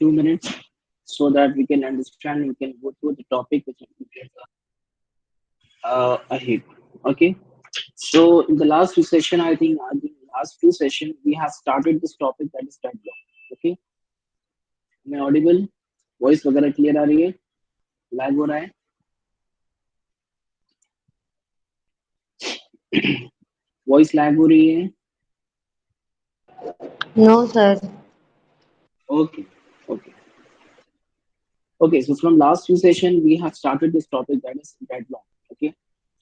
2 minutes so that we can understand, we can go through the topic which is ahead. Okay. So in the last two session, I think last two session we have started this topic that is deadlock. Okay. Am I audible? Voice वगैरह clear आ रही है? Lag हो रहा है? Voice lag हो रही है? No, sir. Okay. Okay. Okay. So from last two session we have started this topic that is deadlock. Okay.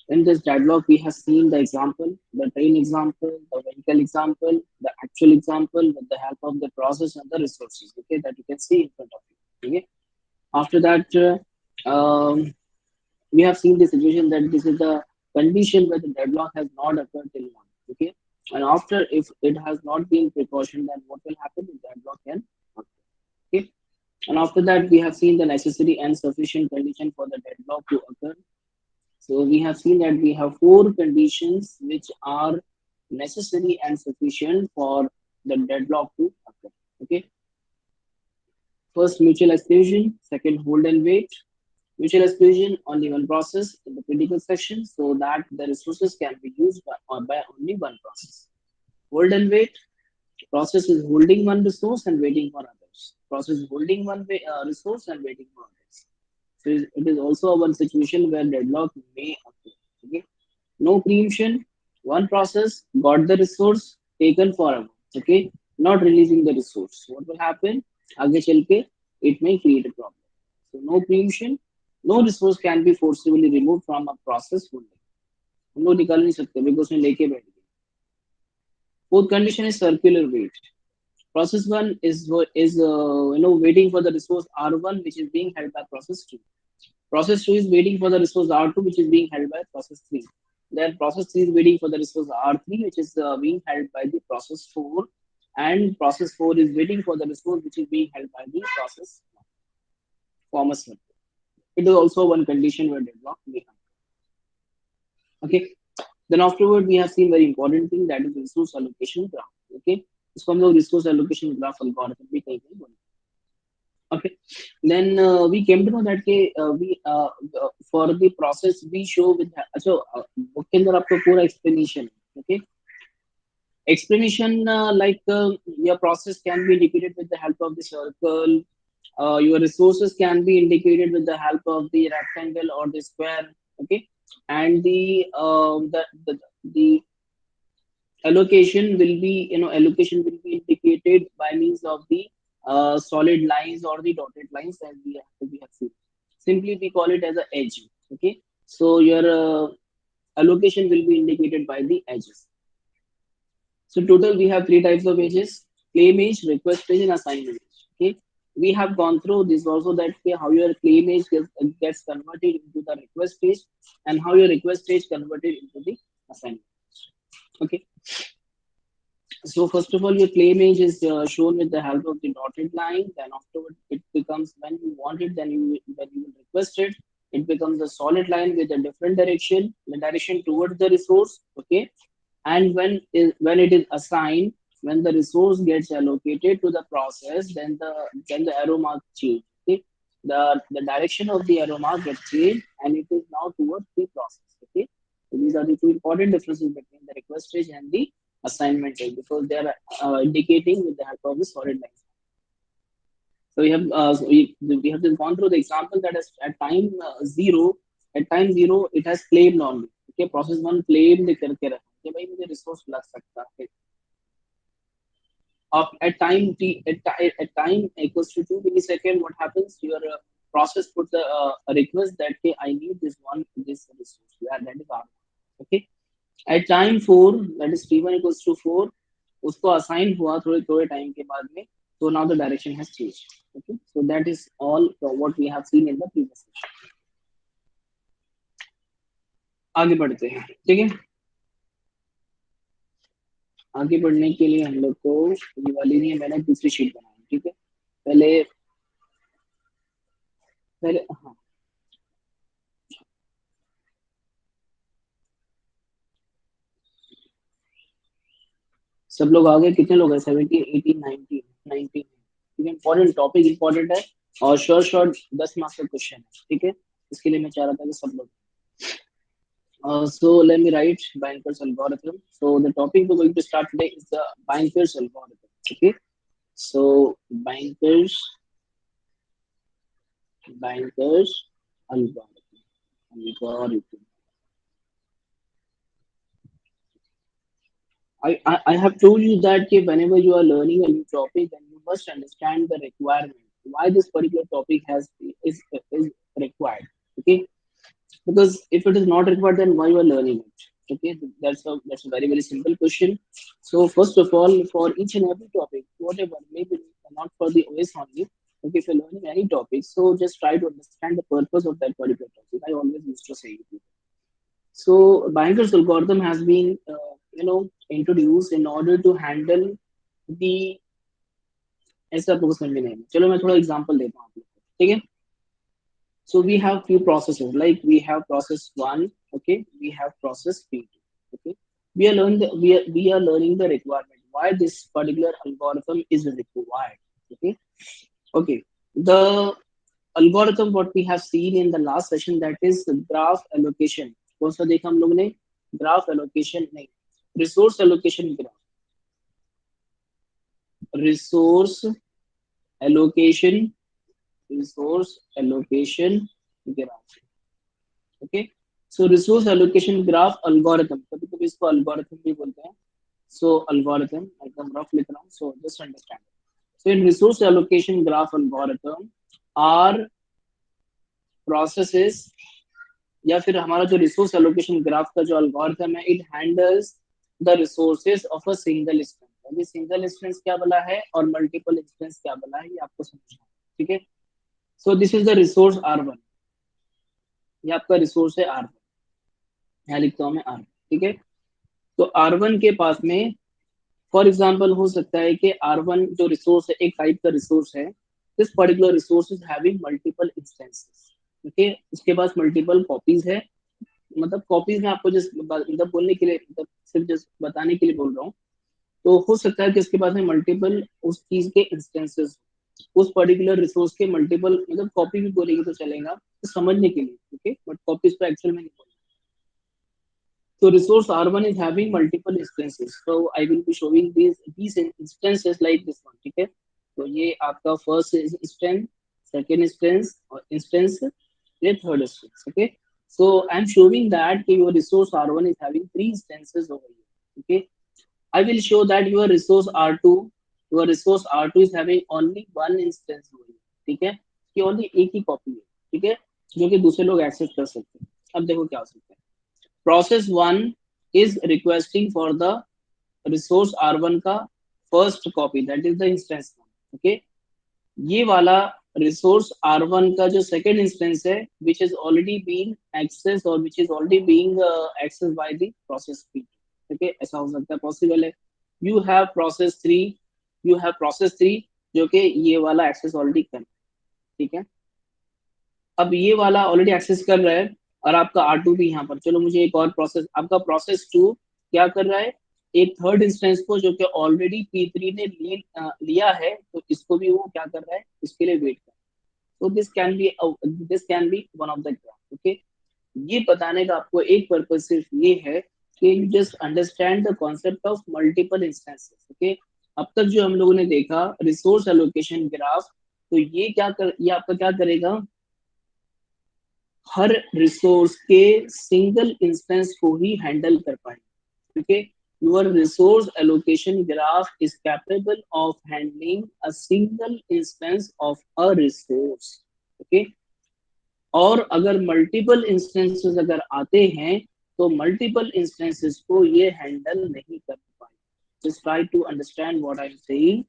In this deadlock, we have seen the example, the train example, the vehicle example, the actual example with the help of the process and the resources, okay, that you can see in front of you. Okay. After that, we have seen the situation that this is the condition where the deadlock has not occurred till now. Okay. And after, if it has not been precaution, then what will happen? The deadlock can occur. Okay. And after that, we have seen the necessary and sufficient condition for the deadlock to occur. So we have seen that we have four conditions which are necessary and sufficient for the deadlock to occur. Okay. First, mutual exclusion. Second, hold and wait. Mutual exclusion, only one process in the critical section so that the resources can be used by only one process. Hold and wait. Process is holding one resource and waiting for others. Process is holding one resource and waiting for others. So it is also one situation where deadlock may occur. Okay. No preemption. One process got the resource taken forever. Okay. Not releasing the resource. What will happen? आगे चल के it may create a problem. So no preemption. No resource can be forcibly removed from a process fully. हम लोग निकाल नहीं सकते because उसने लेके बैठ गए. Fourth condition is circular wait. Process one is waiting for the resource R1 which is being held by process two. Process 2 is waiting for the resource R2, which is being held by process 3. Then process 3 is waiting for the resource R3, which is being held by the process 4. And process 4 is waiting for the resource which is being held by the process former circle. It is also one condition where deadlock may happen. Okay. Then afterward, we have seen very important thing that is resource allocation graph. Okay. इसको हम लोग resource allocation graph algorithm भी कहेंगे. Okay. Then we came to know that we for the process we show with so book के अंदर आपको पूरा explanation. Okay. Explanation your process can be indicated with the help of the circle. Your resources can be indicated with the help of the rectangle or the square. Okay. And the allocation will be allocation will be indicated by means of the solid lines or the dotted lines as we have seen. Simply we call it as a edge. Okay. So your allocation will be indicated by the edges. So total we have three types of edges: claim edge, request edge, and assignment edge. Okay. We have gone through this also that how your claim edge gets converted into the request edge and how your request edge converted into the assignment. Okay. So first of all, your claim age is shown with the help of the dotted line. Then afterward, it becomes when you want it, then you will request it. It becomes a solid line with a different direction, the direction towards the resource. Okay, and when it is assigned, when the resource gets allocated to the process, then the arrow mark change. Okay, the direction of the arrow mark gets changed, and it is now towards the process. Okay, so these are the two important differences between the request stage and the assignment stage because they are indicating with the help of the solid lines. So we have just gone through the example that is at time zero. At time zero, it has claimed only. Okay, process one claimed करके रखा कि भाई मुझे resource लग सकता है. At time t at time equals to 2 millisecond, what happens? Your process puts a request that hey, I need this resource. Yeah, that is R. Okay. At time 4, that is t1 equals to 4, उसको assign हुआ थोड़े थोड़े time के बाद में. So now the direction has changed. Okay. So that is all what we have seen in the previous session. आगे बढ़ते हैं. ठीक है. आगे बढ़ने के लिए हम लोग को ये वाली नहीं है, मैंने दूसरी शीट बनाई. ठीक है. पहले पहले हाँ सब लोग आ गए. कितने लोग हैं? 17, 18, 19. ठीक है, इंपॉर्टेंट टॉपिक इंपॉर्टेंट है और शॉर्ट शॉर्ट 10 मार्क्स का क्वेश्चन है, ठीक है। इसके लिए मैं चाह रहा था कि सब लोग so let me write Banker's algorithm. So the topic we're going to start today is the Banker's algorithm. Okay. So Banker's algorithm. Algorithm. I have told you that whenever you are learning a new topic, then you must understand the requirement. Why this particular topic is required. Okay. Because if it is not required, then why you are learning it? Okay, that's a very simple question. So first of all, for each and every topic, whatever, maybe not for the OS only. Okay, if you're learning any topic, so just try to understand the purpose of that particular topic. I always used to say it. So Banker's algorithm has been introduced in order to handle the ऐसा आपको समझ में नहीं है। चलो मैं थोड़ा example देता हूँ आप लोग को, ठीक है। So we have few processes, like we have process one, okay, we have process P2, okay. We are learning the requirement, why this particular algorithm is required, okay. Okay, the algorithm what we have seen in the last session, that is graph allocation. कौन सा देखा हम लोग ने? Graph allocation नहीं, resource allocation graph. Resource allocation, resource allocation graph. Okay, so resource allocation graph algorithm, कभी कभी इसको अल्गोरिथम भी बोलते हैं। सो अल्गोरिथम एकदम रफ लिख रहा हूँ, so just understand. So in resource allocation graph algorithm or processes, या फिर हमारा जो रिसोर्स एलोकेशन ग्राफ का जो अल्गोरिथम है, it handles the resources of a single instance. अभी सिंगल इंस्टेंस क्या बोला है और मल्टीपल इंस्टेंस क्या बोला है, ये आपको समझना है, ठीक है। So this is the resource R1, ये आपका रिसोर्स है R1, यहाँ लिखता हूँ मैं R1, ठीक है। तो R1 के पास में फॉर एग्जाम्पल हो सकता है कि R1 जो रिसोर्स है, एक टाइप का रिसोर्स है, this particular resource is having multiple instances, okay. उसके पास मल्टीपल कॉपीज है, मतलब कॉपीज में आपको जस्ट मतलब बोलने के लिए, मतलब सिर्फ जस्ट बताने के लिए बोल रहा हूँ। तो हो सकता है कि उसके पास में मल्टीपल उस चीज के इंस्टेंसेस, उस पर्टिकुलर रिसोर्स के मल्टीपल, मतलब कॉपी भी बोलेगी तो चलेगा, तो समझने के लिए, ओके, बट कॉपीज तो एक्चुअल में नहीं बोलना। So resource R1 is having multiple instances. So I will be showing these instances like this one, ठीक है। तो ये आपका first instance, second instance और instance, ये third instance, okay। So I'm showing that your resource R1 is having 3 instances over here, okay। I will show that your resource R2 is having only one instance over here, ठीक है, कि only एक ही copy है, ठीक है, जो कि दूसरे लोग एक्सेस कर सकते हैं। अब देखो क्या हो सकता है। Process 1 is requesting for the resource R1 का first copy, that is the instance 1, okay. ये वाला रिसोर्स R1 का जो सेकंड इंस्टेंस है, which is already being access और which is already being access by the process P, okay, ऐसा हो सकता है, पॉसिबल है। यू हैव प्रोसेस 3 जो कि ये वाला एक्सेस ऑलरेडी कर, ठीक है। अब ये वाला ऑलरेडी एक्सेस कर रहा है और आपका R2 भी यहाँ पर, चलो मुझे एक और प्रोसेस, आपका प्रोसेस 2 क्या कर रहा है, एक थर्ड इंस्टेंस को जो कि ऑलरेडी P3 ने लिया है, तो इसको भी वो क्या कर रहा है, इसके लिए वेट कर। तो this can be one of the graph, okay. ये बताने का आपको एक पर्पज सिर्फ ये है कि you just understand the concept of multiple instances, okay. अब तक जो हम लोगों ने देखा रिसोर्स एलोकेशन ग्राफ, तो ये आपका क्या करेगा, हर रिसोर्स के सिंगल इंस्टेंस को ही हैंडल कर पाएंगे, okay. Your resource allocation graph is capable of handling a single instance of a resource, okay. और अगर मल्टीपल इंस्टेंसेस अगर आते हैं, तो मल्टीपल इंस्टेंसेस को ये हैंडल नहीं कर पाएंगे। Just try to understand what I am saying.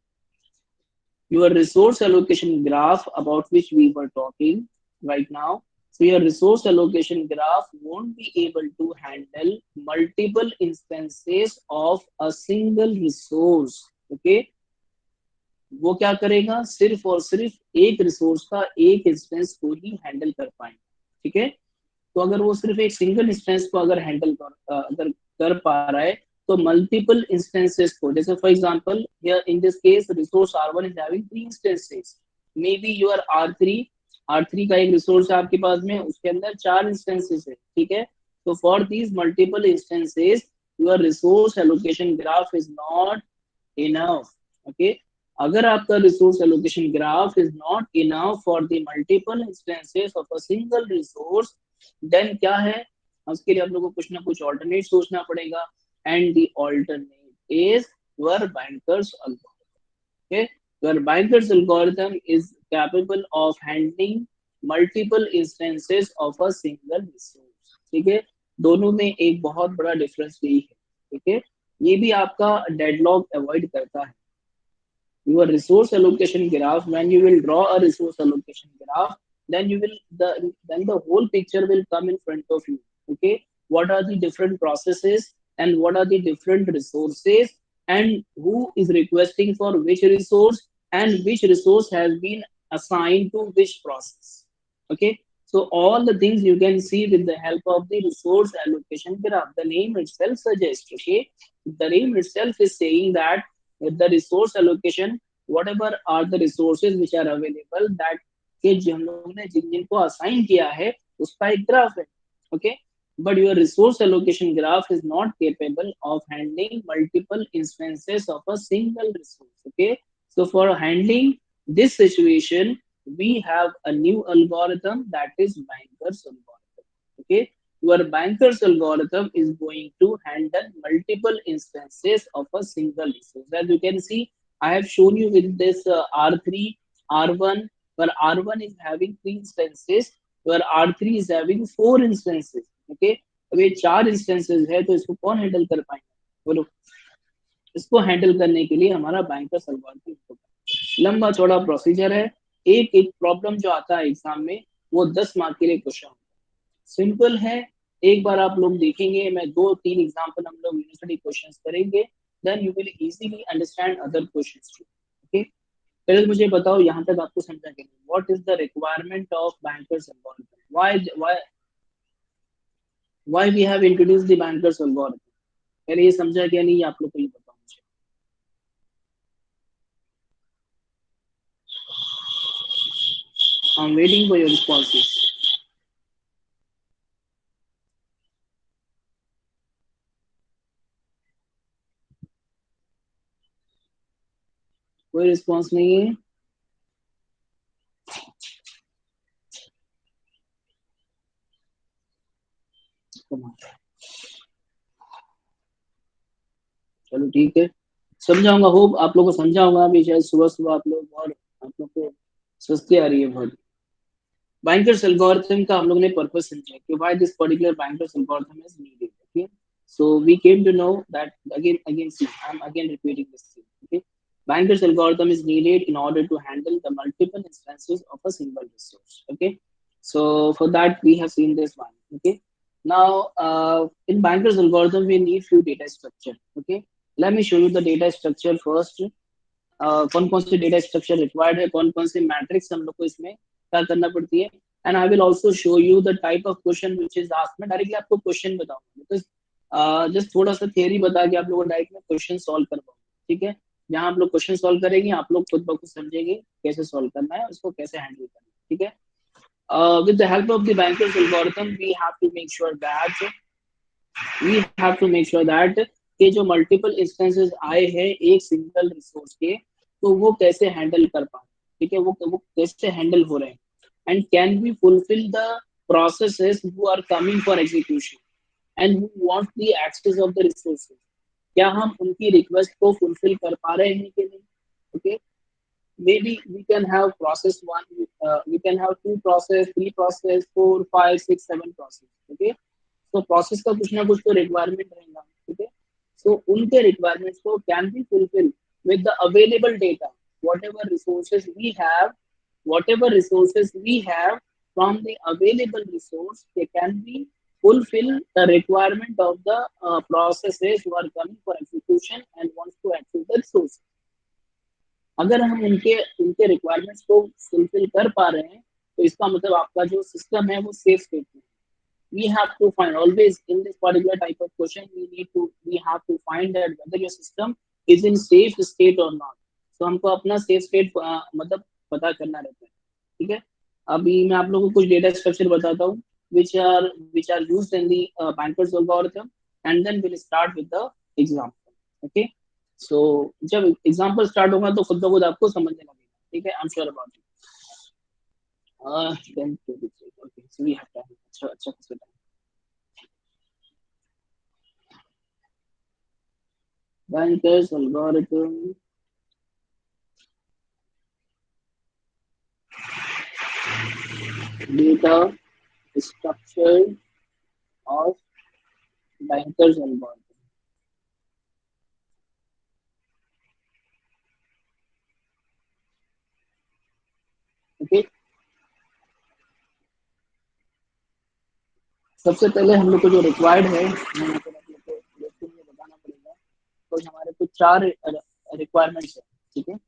Your resource allocation graph about which we were talking right now, so your resource allocation graph won't be able to handle multiple instances of a single resource, okay। वो क्या करेगा, सिर्फ और सिर्फ एक resource का एक instance को ही हैंडल कर पाएंगे, ठीक है। तो अगर वो सिर्फ एक सिंगल इंस्टेंस को अगर हैंडल अगर कर पा रहा है, तो मल्टीपल इंस्टेंसेस को, जैसे for example here in this case resource R1 is having 3 instances, may be your R3 का एक रिसोर्स है आपके पास में, उसके अंदर 4 इंस्टेंसेस है, ठीक है। तो for these multiple instances your resource allocation graph is not enough, okay. अगर आपका resource allocation graph is not enough for the multiple instances of a single resource, then क्या है, उसके लिए आप लोगों को कुछ ना कुछ ऑल्टरनेट सोचना पड़ेगा, and the alternate is your bankers algorithm, okay। Your banker's algorithm is capable of handling multiple instances of a single resource, ठीक है। दोनों में एक बहुत बड़ा डिफरेंस यही है, ठीक है। ये भी आपका डेडलॉक अवॉइड करता है। Your resource allocation graph, when you will draw a resource allocation graph, then you will then the whole picture will come in front of you, okay। What are the different processes and what are the different resources, and who is requesting for which resource, and which resource has been assigned to which process, okay। So all the things you can see with the help of the resource allocation graph. The name itself suggests, okay, the name itself is saying that the resource allocation, whatever are the resources which are available, that के जो हम लोगों ने जिन जिनको assign किया है उसका एक ग्राफ है, okay। But your resource allocation graph is not capable of handling multiple instances of a single resource, okay। So for handling this situation, we have a new algorithm, that is Banker's algorithm, okay। Your Banker's algorithm is going to handle multiple instances of a single resource. As you can see, I have shown you with this R3, R1, where R1 is having 3 instances, where R3 is having 4 instances, okay। अब ये 4 instances है, तो इसको कौन handle कर पाएंगे, बोलो। इसको हैंडल करने के लिए हमारा बैंकर्स एल्गोरिथम होगा। लंबा चौड़ा प्रोसीजर है, एक एक प्रॉब्लम जो आता है एग्जाम में वो 10 मार्क के लिए क्वेश्चन, सिंपल है। एक बार आप लोग देखेंगे, मैं 2-3 एग्जांपल हम लोग यूनिवर्सिटी क्वेश्चंस करेंगे, then you will easily understand other questions too, okay. पहले मुझे बताओ यहाँ तक आपको समझा कि नहीं, what is the requirement of banker's algorithm, why we have introduced the banker's algorithm. पहले ये समझा क्या नहीं, आप लोग को ये बताओ मुझे। I am waiting for your responses. कोई रिस्पॉन्स नहीं है। चलो ठीक है, समझाऊंगा, होप आप लोगों को समझाऊंगा। अभी शायद सुबह सुबह आप लोग, और आप लोग को सुस्ती आ रही है बहुत। बैंकर्स एल्गोरिथम का हम लोग ने पर्पस समझा कि why this particular bankers algorithm is needed, okay. So we came to know that again see, I'm again repeating this thing, okay। Banker's algorithm is needed in order to handle the multiple instances of a single resource, okay। So for that we have seen this one, okay। Now in Banker's algorithm we need few data structure, okay। Let me show you the data structure first। कौन कौन से data structure required है, कौन कौन से matrix हम लोग को इसमें क्या करना पड़ती है, and I will also show you the type of question which is asked. मैं डायरेक्टली आपको क्वेश्चन बताऊंगा, बिकॉज जस्ट थोड़ा सा थियरी बता के आप लोगों को डायरेक्ट में क्वेश्चन सॉल्व करवाऊंगा, ठीक है। जहाँ आप लोग क्वेश्चन सॉल्व करेंगे, आप लोग खुद ब खुद समझेंगे कैसे सॉल्व करना है, उसको कैसे हैंडल करना है, ठीक है। With the help of the Banker's algorithm, we have to make sure that कि जो मल्टीपल इंस्टेंसेस आए हैं एक सिंगल रिसोर्स के, तो वो कैसे हैंडल कर पाए, ठीक है, वो कैसे हैंडल हो रहे हैं, and can we fulfil the processes who are coming for execution and who want the access of the resources. क्या हम उनकी रिक्वेस्ट को फुलफिल कर पा रहे हैं कि नहीं, okay. Maybe we can have process one, we can have two process, three process, 4, 5, 6, 7 process, okay। तो प्रोसेस का कुछ ना कुछ तो रिक्वायरमेंट रहेगा, ठीक है। सो उनके रिक्वायरमेंट्स को can be fulfil with the available data, whatever resources we have whatever resources we have from the available resource, they can be fulfill the requirement of the processes who are coming for execution and wants to access the resources। अगर हम उनके उनके requirements को fulfil कर पा रहे हैं, तो इसका मतलब आपका जो सिस्टम है वो सेफ स्टेट में, we have to find always in this particular type of question we have to find that whether your system is in safe state or not. So हमको अपना safe state मतलब पता करना रहता है, ठीक है। अभी मैं आप लोगों को कुछ डेटा स्ट्रक्चर बताता हूँ which are used in the bankers algorithm, and then we'll start with the example. Okay, so जब एग्जाम्पल स्टार्ट होगा तो खुद ब खुद आपको समझने लगेगा, ठीक है। I am sure about it. then okay, so we have time, अच्छा अच्छा खासा time। bankers algorithm, data structure of bankers algorithm। Okay, सबसे पहले हम लोग को जो रिक्वायर्ड है मैं यहाँ पर आप लोग को देखते हुए बताना पड़ेगा। तो हमारे कुछ चार रिक्वायरमेंट्स है, ठीक है।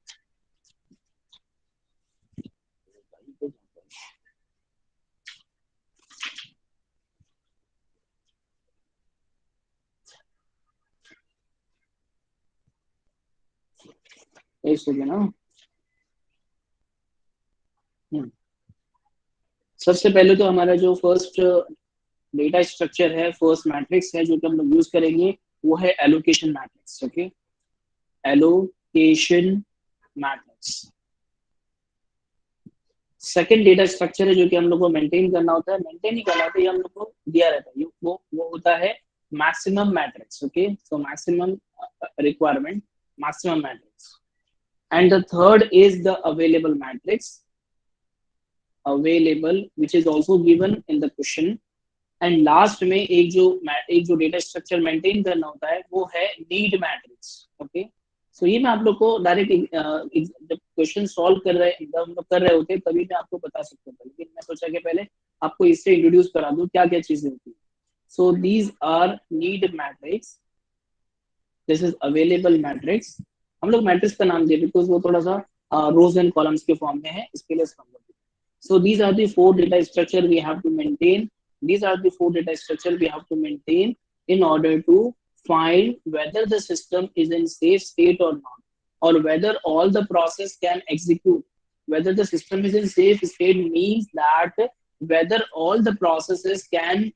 एक सेकेंड ना। सबसे पहले तो हमारा जो फर्स्ट डेटा स्ट्रक्चर है, फर्स्ट मैट्रिक्स है जो कि हम लोग यूज करेंगे, वो है allocation matrix. Okay, allocation matrix. Second data structure है जो कि हम लोग को मेंटेन करना होता है, मेंटेन नहीं करना होता है, ये हम लोग को दिया रहता है, वो होता है maximum matrix. Okay, so maximum requirement, maximum matrix. And the third is the available matrix, available which is also given in the question. And last में एक जो डेटा स्ट्रक्चर मेंटेन करना होता है वो है नीड मैट्रिक्स। ओके, सो ये मैं आप लोग को डायरेक्ट जब क्वेश्चन सॉल्व कर रहे होते तभी मैं आपको बता सकता था, लेकिन मैं सोचा कि पहले आपको इससे इंट्रोड्यूस करा दूं क्या क्या चीजें होती है। So these are need matrix, this is available matrix. हम लोग मैट्रिक्स का नाम दिए बिकॉज वो थोड़ा सा रोज एंड कॉलम्स के फॉर्म में है, इसके लिए इसका so these are the four data structure we have to maintain, these are the four data structure we have to maintain in order to find whether the system is in safe state or not, or whether all the process can execute. Whether the system is in safe state means that whether all the processes can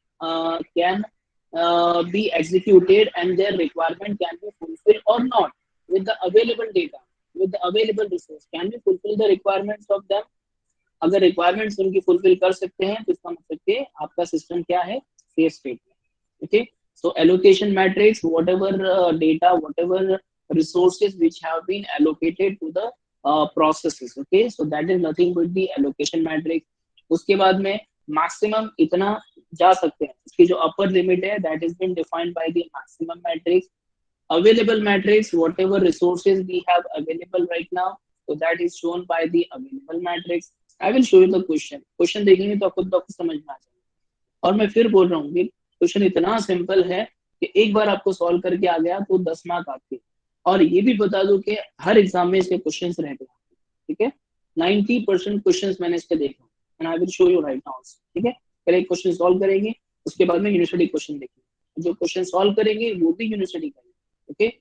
be executed and their requirement can be fulfilled or not with the available data, with the available resource, can we fulfill the requirements of them। अगर requirements उनकी fulfil कर सकते हैं तो इसका मतलब कि आपका सिस्टम क्या है, सेफ स्टेट में। Okay, so allocation matrix, whatever data, whatever resources which have been allocated to the processes, okay, so that is nothing but the allocation matrix। उसके बाद में मैक्सिमम इतना जा सकते हैं, इसकी जो अपर लिमिट है that is been defined by the maximum matrix। available matrix, whatever resources we have available right now, so that is shown by the available matrix। I will show you the question, question देखेंगे तो आपको समझ में आ जाएगा। और मैं फिर बोल रहा हूँ कि क्वेश्चन इतना सिंपल है कि एक बार आपको सॉल्व करके आ गया तो 10 मार्क आपके। और ये भी बता दो कि हर एग्जाम में इसके क्वेश्चन रहते हैं, ठीक है। 90% क्वेश्चन मैंने इसके देखे and I will show you right now, ठीक है। पहले एक क्वेश्चन सॉल्व करेंगे, उसके बाद में यूनिवर्सिटी क्वेश्चन देखेंगे, जो क्वेश्चन सॉल्व करेंगे वो भी यूनिवर्सिटी करेंगे। Okay,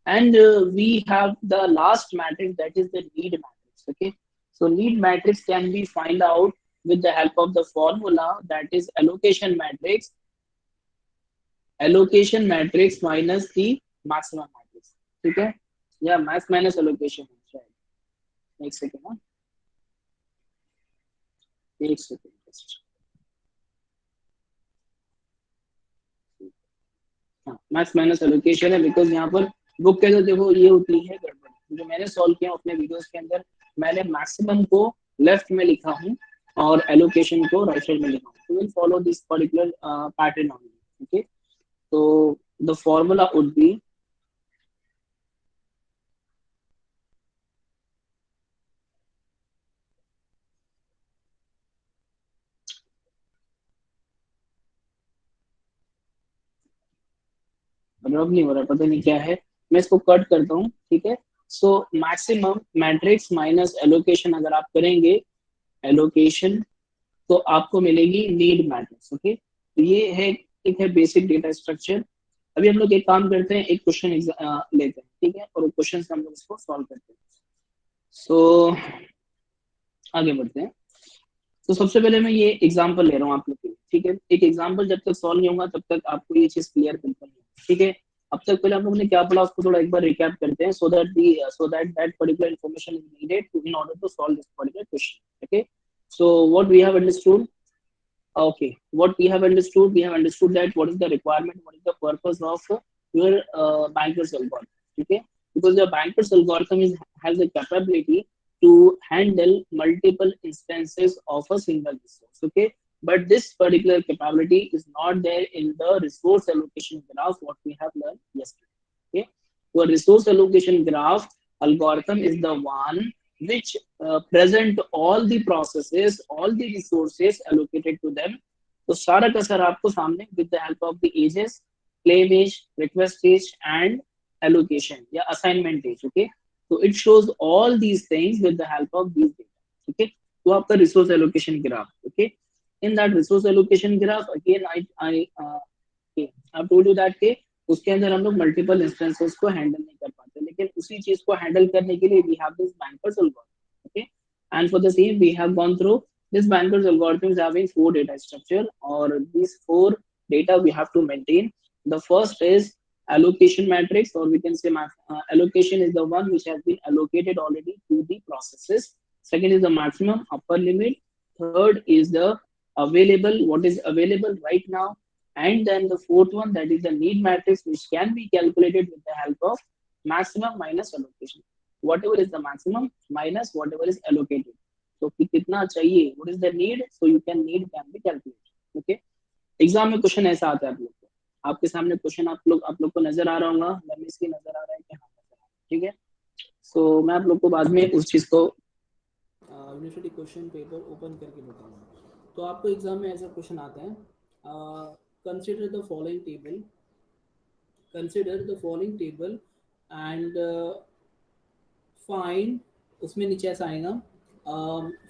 and we have the last matrix, that is the need matrix। Okay, so need matrix can be find out with the help of the formula, that is allocation matrix, allocation matrix minus the maximum matrix। ठीक है, या max minus allocation है शायद। एक second ना, एक second, हाँ max minus allocation है, बिकॉज यहाँ पर बुक के अंदर देखो ये होती है गड़बड़। जो मैंने सॉल्व किया अपने वीडियोस के अंदर, मैंने मैक्सिमम को लेफ्ट में लिखा हूँ और एलोकेशन को राइट साइड में लिखा हूँ। तो will follow this particular pattern only. Okay, तो द फॉर्मूला वुड बी रब नहीं हो रहा, पता नहीं क्या है, मैं इसको कट करता हूँ, ठीक है। So maximum matrix minus allocation अगर आप करेंगे, एलोकेशन, तो आपको मिलेगी नीड मैट्रिक्स। ओके, तो ये है एक है बेसिक डेटा स्ट्रक्चर। अभी हम लोग एक काम करते हैं, एक क्वेश्चन लेते हैं, ठीक है, और क्वेश्चन से हम लोग इसको सॉल्व करते हैं। सो आगे बढ़ते हैं। तो सबसे पहले मैं ये एग्जांपल ले रहा हूँ आप लोग के लिए, ठीक है। एक एग्जांपल जब तक सॉल्व नहीं होगा तब तक आपको ये चीज क्लियर बिल्कुल नहीं होगी, ठीक है। अब तक पहले हम लोगों ने क्या पढ़ा उसको थोड़ा एक बार रिकैप करते हैं, so that that particular information is needed to in order to solve this particular question, okay. So what we have understood, okay, what we have understood that what is the requirement, what is the purpose of your banker's algorithm, okay. Because the banker's algorithm has the capability to handle multiple instances of a single resource, okay. But this particular capability is not there in the resource allocation graph what we have learned yesterday, okay. So a resource allocation graph algorithm is the one which present all the processes, all the resources allocated to them. तो सारा का सारा आपको सामने with the help of the ages, claim age, request age and allocation या assignment age, okay. So it shows all these things with the help of these data, okay. तो आपका resource allocation graph, okay. In that resource allocation graph again okay, I've told you that के उसके अंदर हम लोग multiple instances को handle नहीं कर पाते, लेकिन उसी चीज को हैंडल करने के लिए we have this banker's algorithm, okay. And for the same we have gone through this banker's algorithm is having four data structure, or these four data we have to maintain. The first is allocation matrix, or we can say allocation is the one which has been allocated already to the processes. Second is the maximum upper limit. Third is the available, what is available right now. And then the fourth one, that is the need matrix, which can be calculated with the help of maximum minus allocation. Whatever is the maximum minus whatever is allocated. तो कि कितना चाहिए, what is the need, so you can need can be calculated, okay. Exam में question ऐसा आता है आप लोग को, आपके सामने क्वेश्चन आप लोग को नजर आ रहा होगा, रमेश की नजर आ रहा है कि हाँ नजर आ रहा है, ठीक है। सो मैं आप लोग को बाद में उस चीज को यूनिवर्सिटी क्वेश्चन पेपर ओपन करके बताऊंगा। तो आपको एग्जाम में ऐसा क्वेश्चन आता है, consider the following table, consider the following table and find, उसमें नीचे ऐसा आएगा,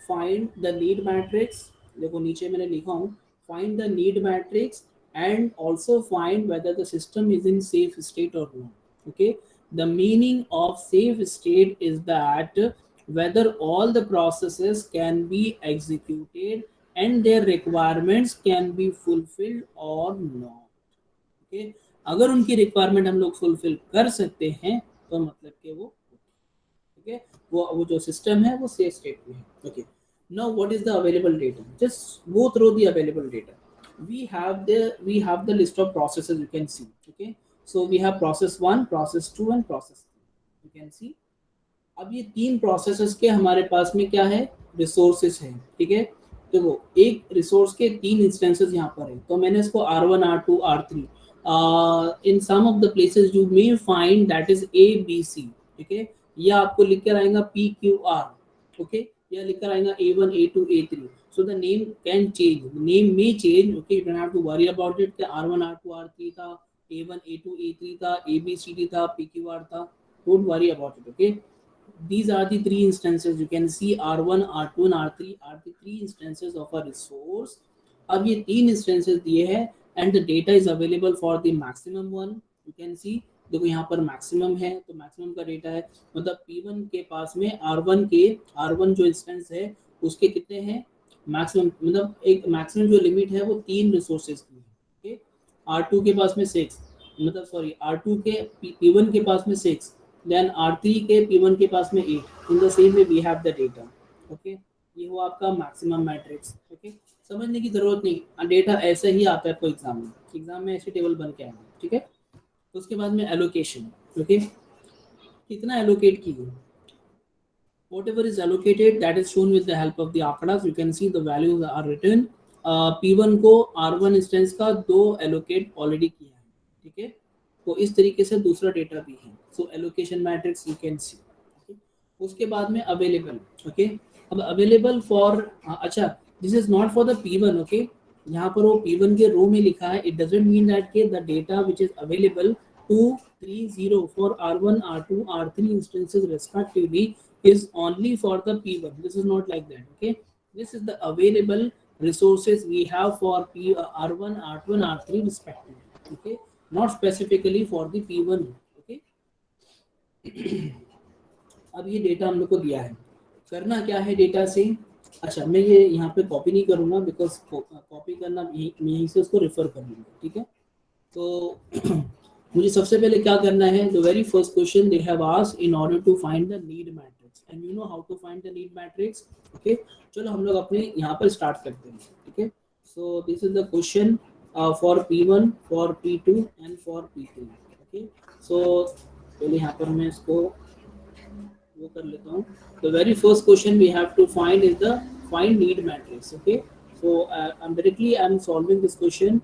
फाइंड द नीड मैट्रिक्स, देखो नीचे मैंने लिखा हूँ, find the need matrix and also find whether the system is in safe state or not, okay. The meaning of safe state is that whether all the processes can be executed and their requirements can be fulfilled or not, okay? अगर उनकी requirement हम लोग fulfil कर सकते हैं तो मतलब कि वो, ठीक है, वो जो सिस्टम है वो सेफ स्टेट में है, okay. Now what is the available data, just go through the available data. we have the list of processes, you can see, okay। so we have process 1, process 2 and process 3, you can see। अब ये तीन processes के हमारे पास में क्या है, resources हैं, ठीक है। तो वो एक रिसोर्स के तीन इंस्टेंसेस यहाँ पर है, तो मैंने इसको R1 R2 R3, in some of the places you may find that is ABC, ठीक है। या आपको लिख कर आएगा PQR, ओके, या लिख कर आएगा A1 A2 A3। so the name can change, name may change, okay, you don't have to worry about it कि R1 R2 R3 था, A1 A2 A3 था, ABCD था, PQR था, don't worry about it, okay। These are the three instances, you can see R1 R2 and R3 are the three instances of a resource। अब ये तीन instances दिए हैं and the data is available for the maximum one, you can see। देखो यहाँ पर maximum है तो मैक्सिमम का डेटा है, मतलब P1 के पास में R1 जो इंस्टेंस है उसके कितने हैं मैक्सिमम, मतलब एक मैक्सिमम जो लिमिट है वो तीन रिसोर्सेज की है, ओके। R2 के पास में 6, मतलब सॉरी R2 के P1 के पास में 6, देन R3 के P1 के पास में 8। In the same way we have the data, okay. ये हुआ आपका मैक्सिमम मैट्रिक्स, ओके। समझने की जरूरत नहीं, डेटा ऐसे ही आता है आपको एग्जाम में ऐसे टेबल बन के आएगा, ठीक है। उसके बाद में एलोकेशन, ओके, कितना एलोकेट की, whatever is allocated that is shown with the help of the आंकड़ाs, you can see the values are written। P1 को R1 इंस्टेंस का 2 एलोकेट ऑलरेडी किया है, ठीक है। तो इस तरीके से दूसरा डेटा भी है, so allocation matrix you can see, उसके बाद में अवेलेबल, ओके। अब अवेलेबल फॉर, अच्छा, this is not for the P1, okay. यहाँ पर वो P1 के रो में लिखा है, इट डजंट मीन दैट के the data which is available 230 for R1 R2 R3 instances respectively is only for the P1, this is not like that, okay। This is the available resources we have for P R1, R2 and R3 respectively. Okay, not specifically for the P1. Okay, अब ये data हम लोग को दिया है, करना क्या है डेटा से। अच्छा, मैं ये यहाँ पे कॉपी नहीं करूँगा बिकॉज कॉपी करना मैं यहीं से उसको रेफर कर लूँगा, ठीक है। तो मुझे सबसे पहले क्या करना है, the very first question they have asked in order to find the need matrix and you know how to find the need matrix. Okay, चलो हम लोग अपने यहाँ पर स्टार्ट करते हैं, ठीक है। So this is the question for P1, for P2 and for P3। Okay, so पहले यहाँ पर मैं इसको वो कर लेता हूँ। The very first question we have to find is the find need matrix. Okay, so I'm solving this question.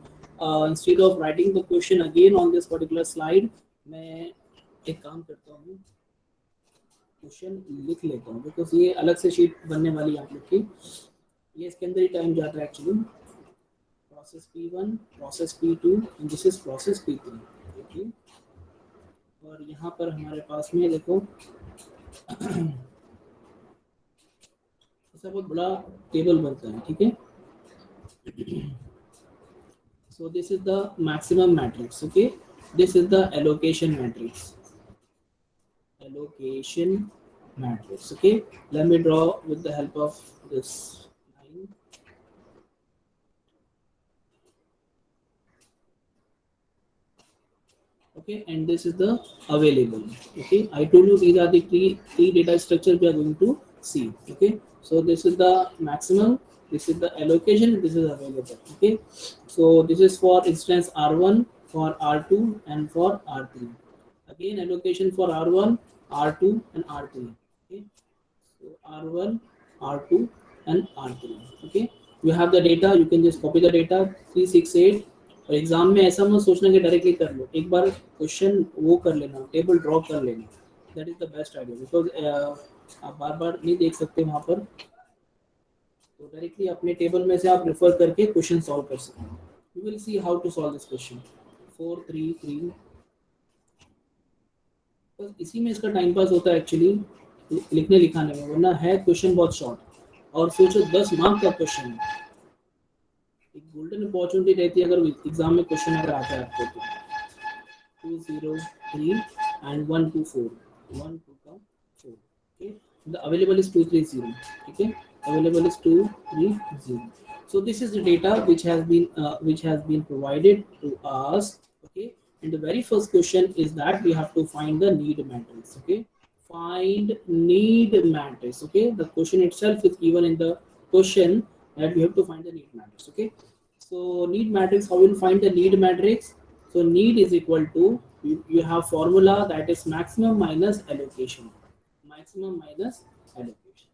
Instead of writing the question again on this particular slide, मैं एक काम करता हूँ, क्वेश्चन लिख लेता हूँ बिकॉज ये अलग से शीट बनने वाली है आप लोग की, ये इसके अंदर ही टाइम जाता है actually. Process P1, process P2 and this is process P3। Okay, और यहाँ पर हमारे पास में देखो ऐसा बहुत बड़ा टेबल बनता है, ठीक है। So this is the maximum matrix. Okay, this is the allocation matrix. Allocation matrix. Okay, let me draw with the help of this line. Okay, and this is the available. Okay, I told you these are the three data structures we are going to see. Okay, so this is the maximum, this is the allocation, this is available. Okay, so this is for instance R1, for R2 and for R3. Again allocation for R1, R2 and R3. Okay, so R1, R2 and R3. Okay, you have the data, you can just copy the data 368। और exam में ऐसा मत सोचना कि directly कर लो, एक बार question वो कर लेना, टेबल ड्रॉ कर लेना, that is the best idea because आप बार बार नहीं देख सकते वहाँ पर, तो डायरेक्टली अपने टेबल में से आप रेफर करके क्वेश्चन सॉल्व कर सकते हैं। You will see how to solve this question 433। बस इसी में इसका टाइम पास होता है एक्चुअली, लिखने लिखाने में, वरना है क्वेश्चन बहुत शॉर्ट। और सोचो 10 मार्क का क्वेश्चन है, एक गोल्डन अपॉर्चुनिटी रहती है अगर एग्जाम में क्वेश्चन अगर आता है आपको तो 203 and 124, 1 2 का 4। okay, the available is 230। okay, available is 230। so this is the data which has been provided to us। okay, and the very first question is that we have to find the need matrix। okay, find need matrix। okay, the question itself is given in the question that we have to find the need matrix। okay, so need matrix, how will find the need matrix? So need is equal to, you have formula that is maximum minus allocation, maximum minus allocation।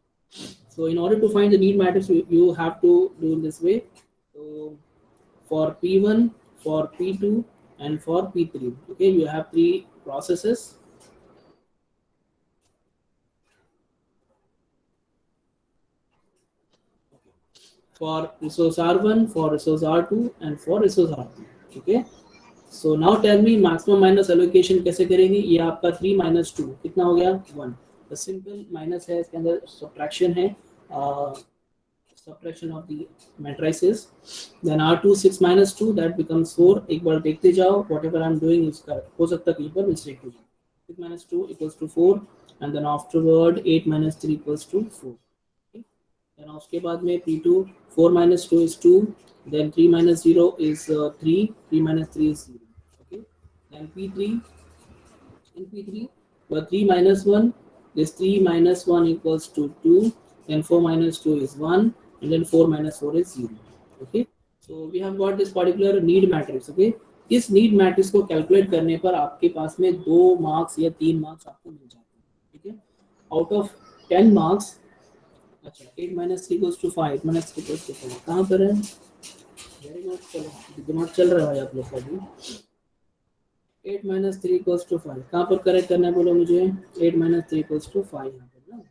so in order to find the need matrix, you have to do in this way। so for P1, for P2 and for P3, okay, you have three processes। for resource R1, for resource R2 and for resource R3। okay, so now tell me maximum minus allocation कैसे करेंगे। ये आपका 3 minus 2 कितना हो गया 1। the simple minus है, इसके अंदर subtraction है, subtraction of the matrices। then R2 6 minus 2 that becomes 4। एक बार देखते जाओ, whatever I'm doing is correct, हो सकता है कहीं पर mistake हो जाए। 6 minus 2 equals to 4 and then afterward 8 minus 3 equals to 4। then उसके बाद में P2 4 minus 2 is 2, then 3 minus 0 is 3, 3 minus 3 is 0। okay, then P3, in P3 3 minus 1, this 3 minus 1 equals to 2, then 4 minus 2 is 1 and then 4 minus 4 is 0। okay, so we have got this particular need matrix। okay, इस need matrix को calculate करने पर आपके पास में 2 marks या 3 marks आपको मिल जाते हैं। ठीक है, आउट ऑफ 10 मार्क्स। अच्छा, 8 minus 3 goes to 5, minus 3 goes to 5 कहाँ पर है? वेरी गुड, चलो दिमाग चल रहा है आप लोग का भी। 8 minus 3 goes to 5 कहाँ पर करेक्ट करना है बोलो मुझे। 8 minus 3 goes to 5 यहाँ पर ना,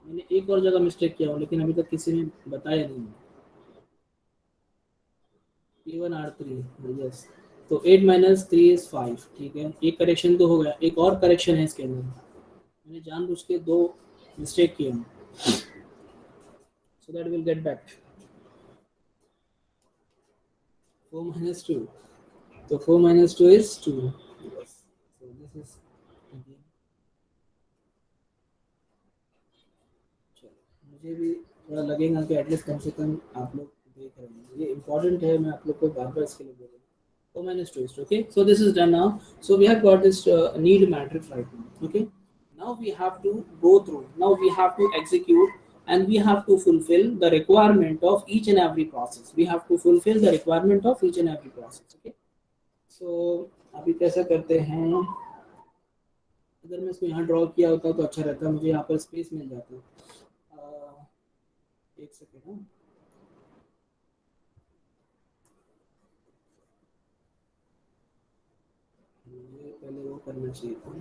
मैंने एक और जगह मिस्टेक किया हूँ लेकिन अभी तक किसी ने बताया नहीं। P1 R3 यस, तो 8 minus 3 is 5। ठीक है, एक करेक्शन तो हो गया, एक और करेक्शन है इसके अंदर, मैंने जानबूझ के 2 मिस्टेक किए हैं। so that we'll get back. 4 minus 2. So 4 minus 2 is 2. Yes. So this is again. मुझे भी थोड़ा लगेगा कि एटलीस्ट कम से कम आप लोग देख रहे हैं, ये इम्पोर्टेंट है, मैं आप लोग को बार बार इसके लिए बोल रहा हूँ. 4 minus 2 is 2. Okay, so this is done now. So we have got this need matrix right now. Okay, now we have to go through, now we have to execute, and we have to fulfill the requirement of each and every process. We have to fulfill the requirement of each and every process. Okay, so अभी कैसा करते हैं, अगर मैं इसको यहाँ draw किया होता तो अच्छा रहता, मुझे यहाँ पर स्पेस मिल जाता. एक सेकेंड. हाँ, मुझे पहले वो करना चाहिए था,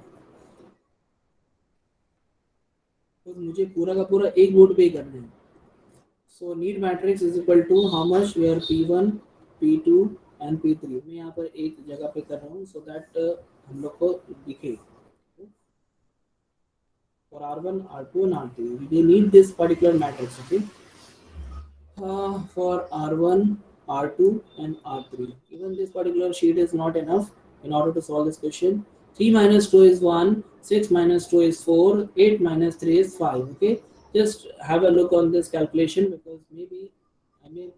तो मुझे पूरा का पूरा एक नोट पे ही करना है. So need matrix is equal to how much were P1, P2 and P3. मैं यहाँ पर एक जगह पे कर रहा हूँ सो दैट हम लोग को दिखे. For R1, R2 and R3, we need this particular matrix. Okay, for R1, R2 and R3, even this particular sheet is not enough in order to solve this question. 3 minus 2 is 1, 6 minus 2 is 4, 8 minus 3 is 5. Okay, just have a look on this calculation because maybe I may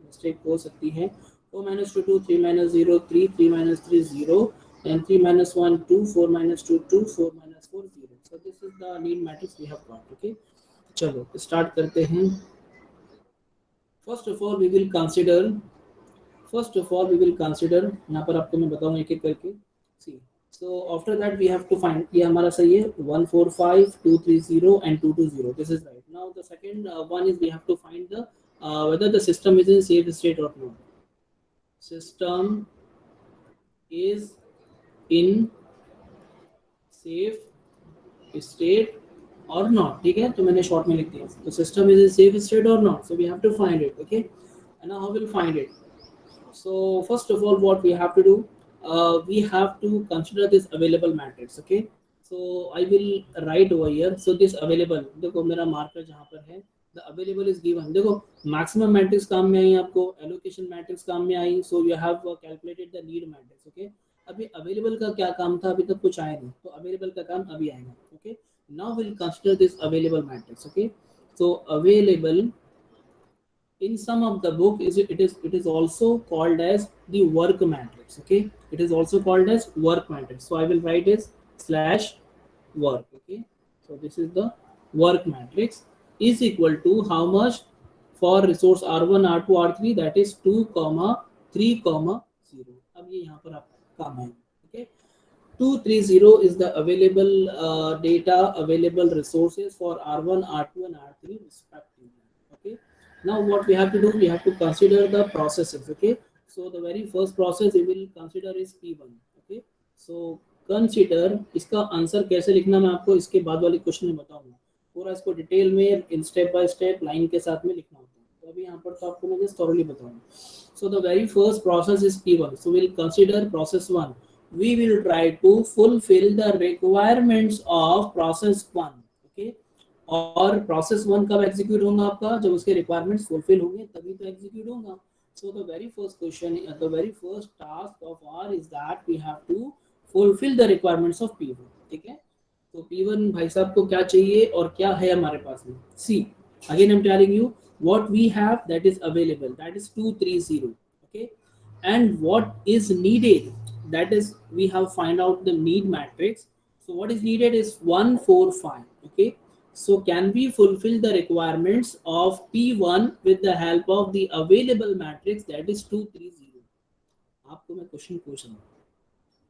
mistake हो सकती है. 4 minus 2 2, 3 minus 0 3, 3 minus 3 0, and 3 minus 1 2, 4 minus 2 2, 4 minus 4 0. So this is the need matrix we have got. Okay, चलो start करते हैं. First of all we will consider यहाँ पर आपको मैं बताऊँ एक एक करके. See, so after that we have to find, ये हमारा सही है 1 4 5 2 3 0 and 2 2 0. This is right. Now the second one is we have to find the whether the system is in safe state or not. System is in safe state or not. ठीक है, तो मैंने short में लिख दिया. तो system is in safe state or not, so we have to find it. Okay, and now how will find it. So first of all what we have to do, we have to consider this available matrix. Okay, so I will write over here. So this available, देखो मेरा marker जहाँ पर है, the available is given. देखो maximum matrix काम में आई, आपको allocation matrix काम में आई, so you have calculated the need matrix. Okay, अभी available का क्या काम था, अभी तक कुछ आया नहीं, तो available का काम अभी आएगा. Okay, now we'll consider this available matrix. Okay, so available in some of the book it is also called as the work matrix. Okay, it is also called as work matrix, so I will write as slash work. Okay, so this is the work matrix is equal to how much for resource R1 R2 R3, that is 2 3 0. अब ये यहाँ पर आपका काम है. Okay, 230 is the available data, available resources for R1 R2 and R3 respectively. Okay, now what we have to do, we have to consider the processes. Okay, so the very first process we will consider is P1. Okay, so consider, इसका answer कैसे लिखना मैं आपको इसके बाद वाले question में बताऊंगा. पूरा इसको डिटेल में in step by step line के साथ में लिखना होता है, तो अभी यहाँ पर तो आपको मैं जस्ट थॉरली बताऊंगा. So the very first process is P1. So we'll consider process 1. We will try to fulfill the requirements of process 1. Okay, और प्रोसेस 1 कब एग्जीक्यूट होगा आपका, जब उसके रिक्वायरमेंट्स फुलफिल होंगे तभी तो एग्जीक्यूट होगा. So the very first question, the very first task of our is that we have to fulfil the requirements of P1. ठीक है, तो P1 भाई साहब को क्या चाहिए और क्या है हमारे पास में. See again I am telling you what we have that is available, that is 230. Okay, and what is needed, that is we have find out the need matrix. So what is needed is 145. Okay, so can we fulfill the requirements of P1 with the help of the available matrix, that is 230. आपको मैं question पूछ रहा हूँ,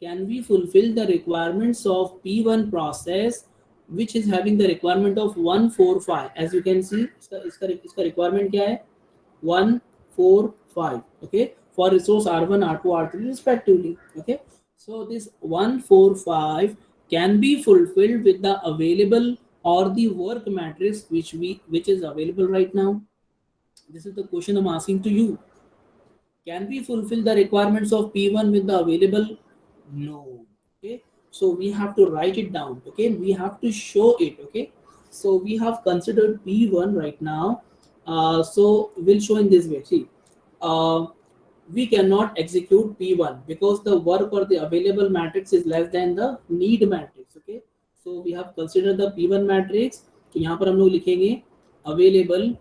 can we fulfill the requirements of P1 process which is having the requirement of 145. as you can see इसका requirement क्या है, 145. okay, for resource R1 R2 R3 respectively. Okay, so this 145 can be fulfilled with the available or the work matrix which is available right now. This is the question I'm asking to you. Can we fulfill the requirements of P1 with the available? No. Okay, so we have to write it down. Okay, we have to show it. Okay, so we have considered P1 right now, So we'll show in this way. See, we cannot execute P1 because the work or the available matrix is less than the need matrix. Okay, so we have considered the P1 matrix. तो यहाँ पर हम लोग लिखेंगे available,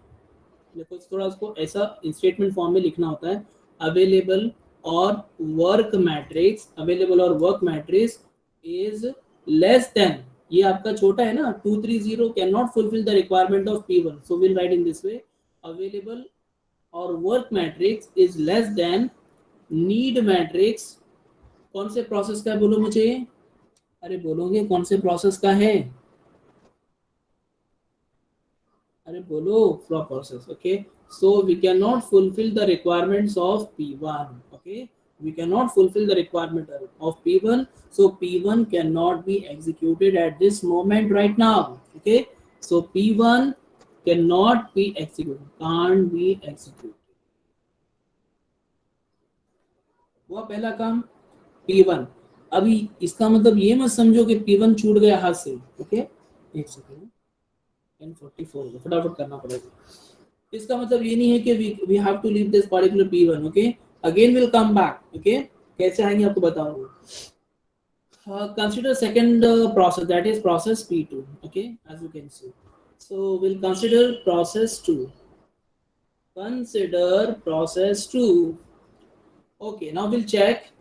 देखो थोड़ा उसको ऐसा स्टेटमेंट फॉर्म में लिखना होता है, available or work matrix, available or work matrix is less than, ये आपका छोटा है ना 230 can not fulfil the requirement of P1, so will write in this way, available or work matrix is less than need matrix. कौन से process का है बोलो मुझे, अरे बोलोगे कौन से प्रोसेस का है, अरे बोलो flow process. Okay, so we cannot fulfill the requirements of P1. Okay, we cannot fulfill the requirement of P1, so P1 cannot be executed at this moment right now. Okay, so P1 cannot be executed, can't be executed. हुआ पहला काम P1। अभी इसका मतलब ये मत समझो कि P1 छूट गया हाथ से। ओके, एक सेकंड, N44 फटाफट करना पड़ेगा। इसका मतलब ये नहीं है कि we have to leave this particular P1. Okay, again we'll come back. Okay, कैसे आएंगे आपको बताऊंगा। Consider second process, that is process P2. Okay, as you can see, so we'll consider process 2. Consider process 2. Okay, now we'll check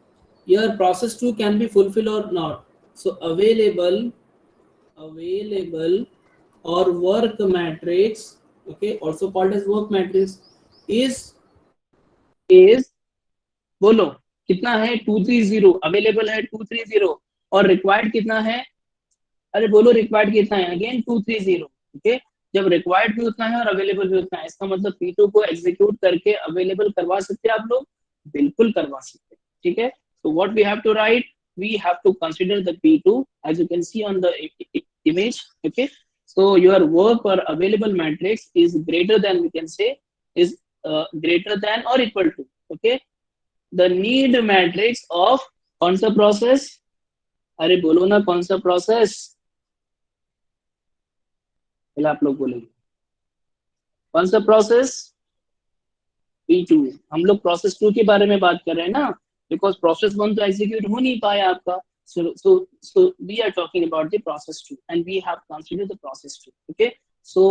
here process 2 can be fulfilled or not. So available or work matrix, okay, also called as work matrix, is बोलो कितना है 230, available है 230 और required कितना है, अरे बोलो required कितना है, अगेन 230। ओके, जब रिक्वायर्ड भी उतना है और अवेलेबल भी उतना है, इसका मतलब P2 को एग्जीक्यूट करके अवेलेबल करवा सकते हैं आप लोग, बिल्कुल करवा सकते हैं। ठीक है, so what we have to write, we have to consider the P2 as you can see on the image. Okay, so your work or available matrix is greater than, we can say, is greater than or equal to, okay, the need matrix of कौन सा process, अरे बोलो ना कौन सा process, पहले आप लोग बोलेंगे कौन सा प्रोसेस, P2। हम लोग प्रोसेस 2 के बारे में बात कर रहे हैं ना, बिकॉज प्रोसेस 1 तो एग्जीक्यूट हो नहीं पाया आपका, so we are talking about the process 2 and we have considered the process 2. okay, so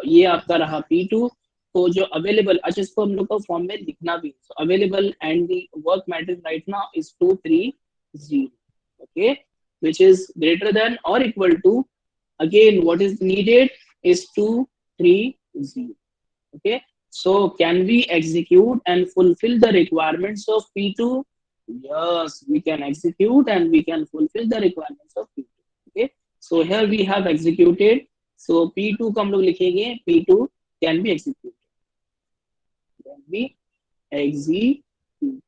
ये आपका रहा P2। तो जो अवेलेबल, अच्छा इसको हम लोग को फॉर्म में लिखना भी, so available and the work matrix right now is 230, okay, which is greater than or equal to, again what is needed is 230. okay, so can we execute and fulfill the requirements of P2? Yes, we can execute and we can fulfill the requirements of P2. okay, so here we have executed, so P2 को हम लोग लिखेंगे P2 can be executed, can be executed.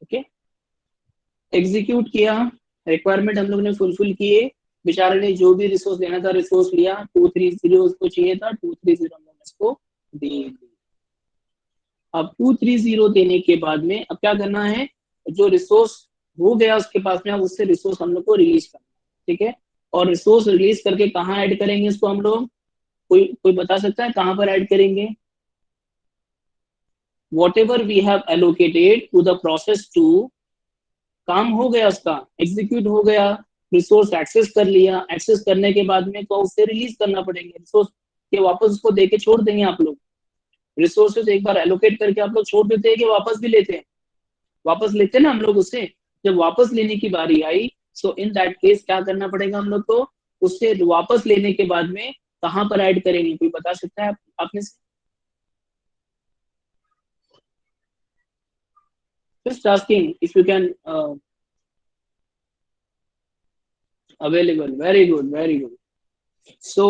okay, execute किया, requirement हम लोग ने fulfil किए, बेचारे ने जो भी रिसोर्स लेना था रिसोर्स लिया, 230 उसको चाहिए था, 230 हम लोग इसको दे दिया। अब 230 देने के बाद में अब क्या करना है, जो रिसोर्स हो गया उसके पास में, अब उससे रिसोर्स हम लोग को रिलीज करना है। ठीक है, और रिसोर्स रिलीज करके कहाँ ऐड करेंगे इसको हम लोग, कोई बता सकता है कहाँ पर ऐड करेंगे, whatever we have allocated to the process 2, काम हो गया उसका, एग्जीक्यूट हो गया, रिसोर्स एक्सेस कर लिया, एक्सेस करने के बाद में तो उसे रिलीज करना पड़ेंगे, रिसोर्स के वापस उसको देके छोड़ देंगे आप लोग। रिसोर्सेज एक बार एलोकेट करके आप लोग छोड़ देते हैं कि वापस भी लेते हैं, वापस लेते हैं ना हम लोग उससे, जब वापस लेने की बारी आई, सो इन दैट केस क्या करना पड़ेगा हम लोग को, उससे वापस लेने के बाद में कहाँ पर ऐड करेंगे, कोई बता सकता है आपने से? Just asking if you can available, very good, very good. So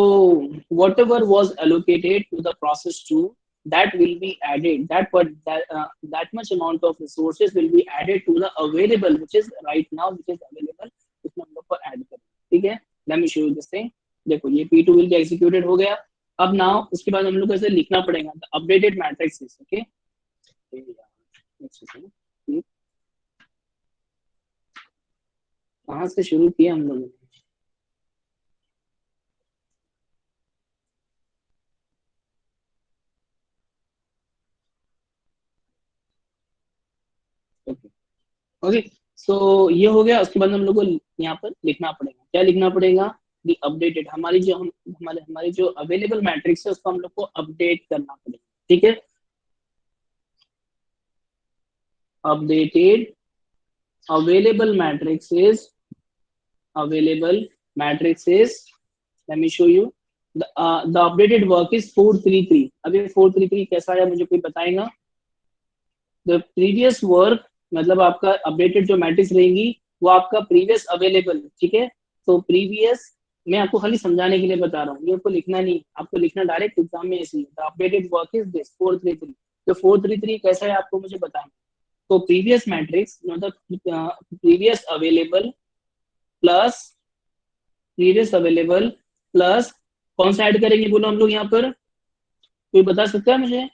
whatever was allocated to the process 2, that will be added, that much amount of resources will be added to the available, which is right now, which is available, उसमें हम लोग को add करें। ठीक है, let me show you this thing। देखो ये P2 will be executed हो गया, अब now उसके बाद हम लोग को ऐसे लिखना पड़ेगा अपडेटेड मैट्रिक्स। ओके, कहाँ से शुरू किया हम लोगों ने, ओके, सो ये हो गया। उसके बाद हम लोग को यहाँ पर लिखना पड़ेगा, क्या लिखना पड़ेगा, दी अपडेटेड, हमारी जो हम हमारी जो अवेलेबल मैट्रिक्स है उसको हम लोग को अपडेट करना पड़ेगा, ठीक है। Updated available matrix is available matrix is, let me show you, the updated work is 433। अभी 433 कैसा है मुझे कोई बताएगा? द प्रीवियस वर्क, मतलब आपका अपडेटेड जो मैट्रिक्स रहेंगी वो आपका प्रीवियस अवेलेबल, ठीक है। तो प्रीवियस, मैं आपको खाली समझाने के लिए बता रहा हूँ, ये आपको लिखना नहीं, आपको लिखना डायरेक्ट एग्जाम में ऐसे ही, the updated work is this 433। तो 433 कैसा है आपको मुझे बताना। तो प्रीवियस मैट्रिक्स मतलब previous available plus previous available plus कौन सा ऐड करेंगे बोलो हम लोग यहाँ पर, कोई बता सकता है मुझे?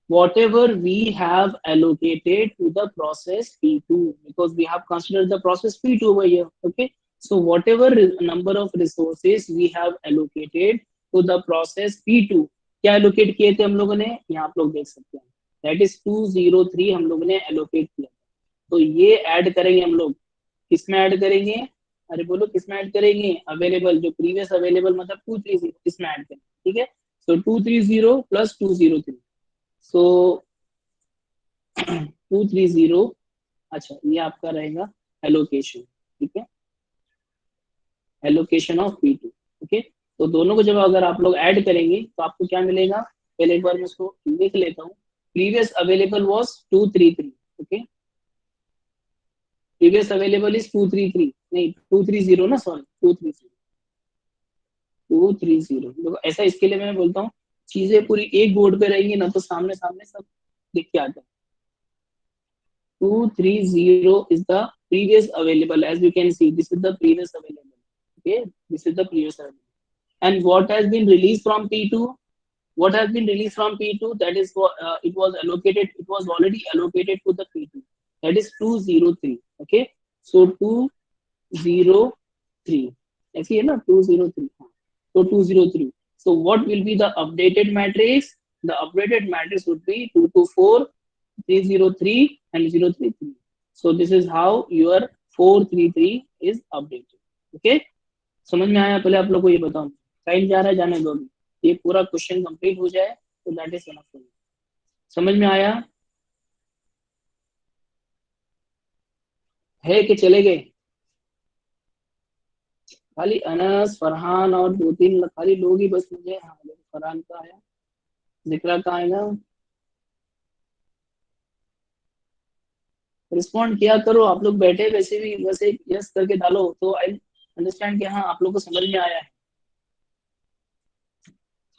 whatever we have allocated to the process P2, because we have considered the process P2 over here, okay। So whatever number of resources we have allocated to the process P2, क्या allocate किए थे हम लोगों ने, यहाँ आप लोग देख सकते हैं, that is 203 हम लोगों ने allocate किया। तो ये ऐड करेंगे हम लोग, किसमें ऐड करेंगे, अरे बोलो किसमें ऐड करेंगे, अवेलेबल, जो प्रीवियस अवेलेबल मतलब 230 इसमें ऐड करेंगे, ठीक है। सो 230 प्लस 203, सो 230, अच्छा ये आपका रहेगा एलोकेशन, ठीक है, एलोकेशन ऑफ P2, ओके। तो दोनों को जब अगर आप लोग ऐड करेंगे तो आपको क्या मिलेगा, पहले एक बार मैं इसको लिख लेता हूँ। Previous available was 233, okay, previous available is 233, नहीं 230 ना, सॉरी 230 देखो ऐसा, इसके लिए मैं बोलता हूँ चीजें पूरी एक बोर्ड पे रहेंगी ना तो सामने सामने सब दिख के आता है। 230 is the previous available, as you can see this is the previous available, okay, this is the previous available. And what has been released from P2, what has been released from P2, that is it was allocated, it was already allocated to the P2, that is 203, okay। So 203 ऐसी है ना, 203, so 203, so what will be the updated matrix, the updated matrix would be 224 303 and 033, so this is how your 433 is updated, okay। समझ में आया? पहले आप लोग को ये बताऊं, टाइम जा रहा है, जाने दो अभी, ये पूरा क्वेश्चन कंप्लीट हो जाए तो that is enough for you. समझ में आया है कि चले गए? खाली अनस, फरहान और दो तीन खाली लोग ही बस मुझे, हाँ फरहान का आया, जिक्रा का आएगा, रिस्पॉन्ड किया करो आप लोग, बैठे वैसे भी बस एक यस करके डालो तो आई अंडरस्टैंड कि हाँ आप लोग को समझ में आया है।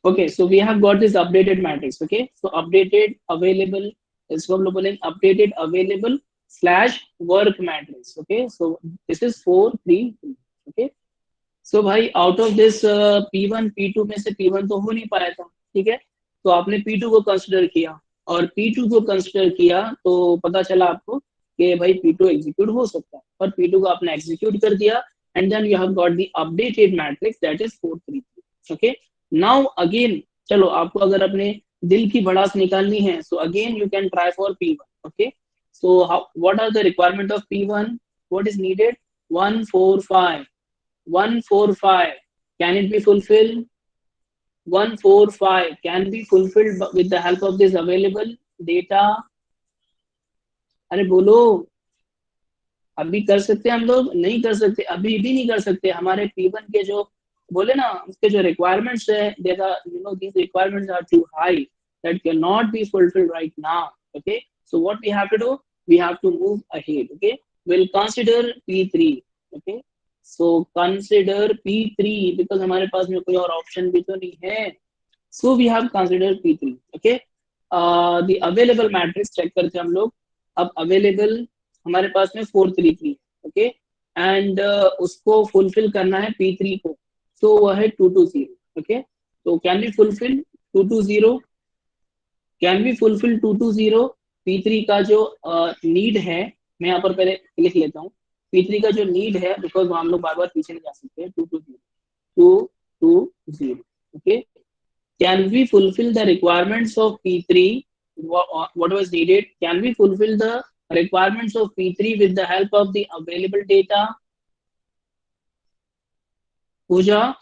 Okay, so we have got this updated matrix, okay, so updated available, इसको हम लोग बोलेंगे updated available slash work matrix, okay, so this is 433, okay। So भाई out of this P1 P2 में से P1 तो हो नहीं पाया था, ठीक है, तो आपने P2 को कंसिडर किया, और P2 को कंसिडर किया तो पता चला आपको कि भाई P2 एग्जीक्यूट हो सकता है, और P2 को आपने एग्जीक्यूट कर दिया, and then you have got the updated matrix that is 433, okay. Now again, चलो आपको अगर अपने दिल की भड़ास निकालनी है, so again you can try for P1, okay. So what are the requirement of P1, what is needed, 145, 145, can it be fulfilled, 145 can be fulfilled with the help of this available data, अरे बोलो, अभी कर सकते हैं हम लोग, नहीं कर सकते, अभी भी नहीं कर सकते, हमारे P1 के जो बोले ना उसके जो रिक्वायरमेंट्स है, you know these requirements are too high that cannot be fulfilled right now, okay। So what we have to do, we have to move ahead, okay, we'll consider P3, okay, so consider P3 because हमारे पास में कोई और option भी तो नहीं है, so we have considered P3, okay। the available matrix check करते हैं हम लोग, अब available हमारे पास में 433, ओके, एंड उसको फुलफिल करना है P3 को, तो वह है 220, ओके। तो can be fulfil 220, can be fulfil 220, P3 का जो नीड है, मैं यहाँ पर पहले लिख लेता हूँ, P3 का जो नीड है, बिकॉज हम लोग बार बार पीछे नहीं जा सकते, 220, okay. Can we fulfill the requirements of P3 what was needed? Can we fulfill the requirements of P3 with the help of the available data? Pooja?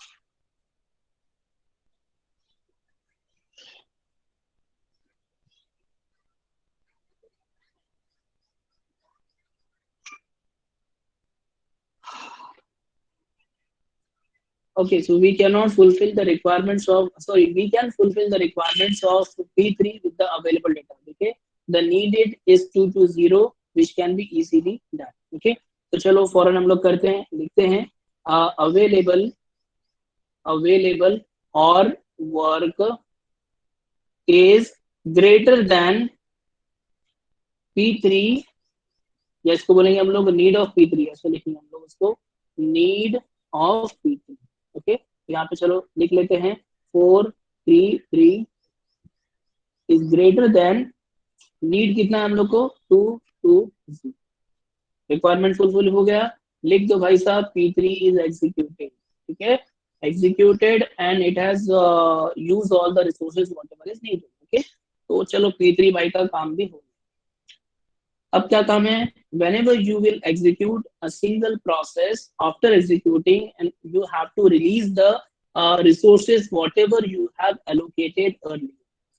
Okay, so we cannot fulfill the requirements of, sorry, we can fulfill the requirements of P3 with the available data. Okay, the needed is 220, which can be easily done. Okay, तो चलो फौरन हम लोग करते हैं, लिखते हैं available or work is greater than P3, या इसको बोलेंगे हम लोग नीड ऑफ P3, ऐसे लिखेंगे हम लोग उसको नीड ऑफ P3. ओके, यहाँ पे चलो लिख लेते हैं 433 इज ग्रेटर देन नीड कितना है हम लोग को 220. रिक्वायरमेंट फुलफिल हो गया, लिख दो भाई साहब P3 इज एग्जीक्यूटेड. ठीक है, executed and it has used all the resources whatever is needed. Okay, तो चलो P3 भाई का काम भी हो. अब क्या काम है? whenever you will execute a single process, after executing and you have to release the resources whatever you have allocated earlier.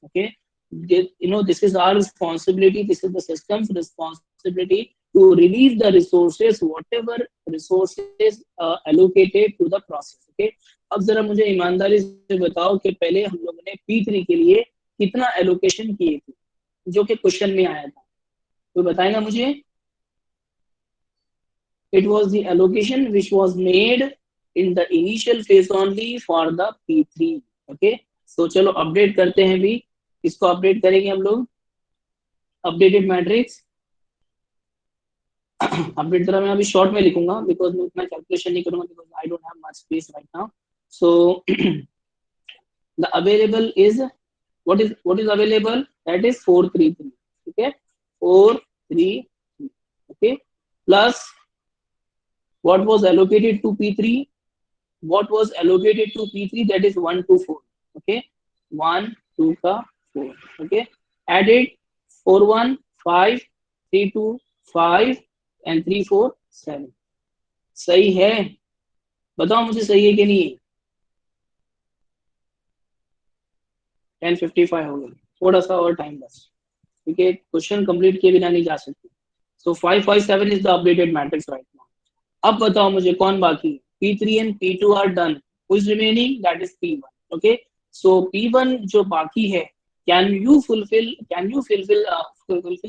Okay, this is our responsibility, this is the system's responsibility to release the resources whatever resources allocated to the process. Okay, अब जरा मुझे ईमानदारी से बताओ कि पहले हम लोगों ने P3 के लिए कितना एलोकेशन किए थे, जो कि क्वेश्चन में आया था, तो बताएगा मुझे. It was the allocation which was made in the initial phase only for the P3. Okay, so चलो अपडेट करते हैं भी, इसको अपडेट करेंगे हम लोग. अपडेटेड मैट्रिक्स अपडेट जरा मैं अभी शॉर्ट में लिखूंगा बिकॉज मैं उतना कैलकुलेशन नहीं करूंगा because I don't have much space right now. So the available is what is available, that is 433. ठीक है, 433. okay, plus what was allocated to P3, what was allocated to P3, that is 1 to 4. okay, 1 2 का 4. okay, added 4 1 5 3 2 5 and 3 4 7. सही है? बताओ मुझे सही है कि नहीं. 10:55 हो गया, थोड़ा सा और टाइम बस, ठीक है, क्वेश्चन कंप्लीट किए बिना नहीं जा सकते. सो 557 is the updated matrix right now. अब बताओ मुझे कौन बाकी है? P3 and P2 are done. Who is remaining? That is P1. Okay. So P1 जो बाकी है, can you fulfill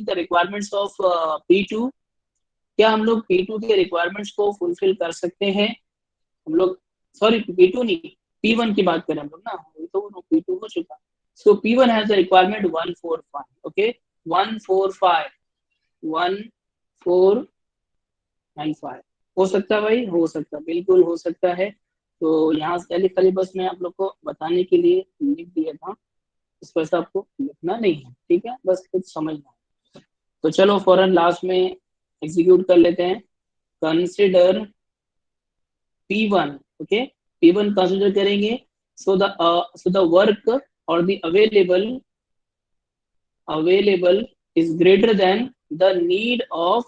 the requirements of P2? क्या हम लोग P2 के requirements को fulfill कर सकते हैं? हम लोग सॉरी P2 नहीं, P1 की बात करें हम लोग ना, तो P2 हो चुका. So P1 has the requirement 145. Okay, 145 1 4 and 5. हो सकता है भाई, हो सकता है, बिल्कुल हो सकता है. तो यहाँ से खाली बस मैं आप लोग को बताने के लिए लिख दिया था, इस पर आपको लिखना नहीं है. ठीक है, बस कुछ समझना है. तो चलो फौरन लास्ट में एग्जीक्यूट कर लेते हैं. Consider P1. Okay, P1 consider करेंगे. सो द वर्क और the available is greater than the need of